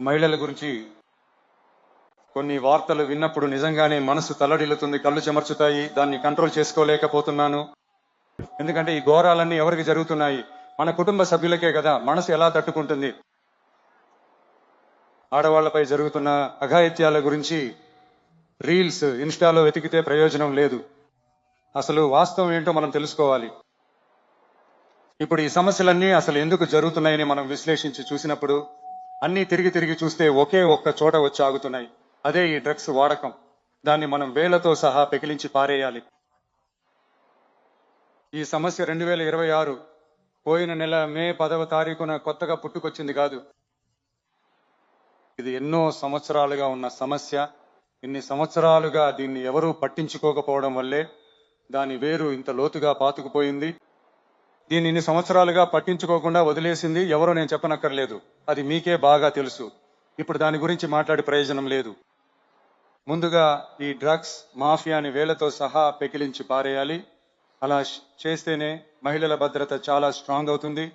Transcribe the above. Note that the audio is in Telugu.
మహిళల గురించి కొన్ని వార్తలు విన్నప్పుడు నిజంగానే మనసు తల్లడిల్లుతుంది, కళ్ళు చెమర్చుతాయి. దాన్ని కంట్రోల్ చేసుకోలేకపోతున్నాను. ఎందుకంటే ఈ ఘోరాలన్నీ ఎవరికి జరుగుతున్నాయి? మన కుటుంబ సభ్యులకే కదా. మనసు ఎలా తట్టుకుంటుంది? ఆడవాళ్లపై జరుగుతున్న అఘాయిత్యాల గురించి రీల్స్ ఇన్స్టాలో వెతికితే ప్రయోజనం లేదు. అసలు వాస్తవం ఏంటో మనం తెలుసుకోవాలి. ఇప్పుడు ఈ సమస్యలన్నీ అసలు ఎందుకు జరుగుతున్నాయని మనం విశ్లేషించి చూసినప్పుడు అన్నీ తిరిగి తిరిగి చూస్తే ఒకే ఒక్క చోట వచ్చి ఆగుతున్నాయి. అదే ఈ డ్రగ్స్ వాడకం. దాన్ని మనం వేళ్లతో సహా పెకిలించి పారేయాలి. ఈ సమస్య 2026 పోయిన నెల మే 10వ తారీఖున కొత్తగా పుట్టుకొచ్చింది కాదు. ఇది ఎన్నో సంవత్సరాలుగా ఉన్న సమస్య. ఇన్ని సంవత్సరాలుగా దీన్ని ఎవరూ పట్టించుకోకపోవడం వల్లే దాని వేరు ఇంత లోతుగా పాతుకుపోయింది. దీన్ని ఇన్ని సంవత్సరాలుగా పట్టించుకోకుండా వదిలేసింది ఎవరో నేను చెప్పనక్కర్లేదు. అది మీకే బాగా తెలుసు. ఇప్పుడు దాని గురించి మాట్లాడే ప్రయోజనం లేదు. ముందుగా ఈ డ్రగ్స్ మాఫియాని వేళ్లతో సహా పెకిలించి పారేయాలి. అలా చేస్తేనే మహిళల భద్రత చాలా స్ట్రాంగ్ అవుతుంది.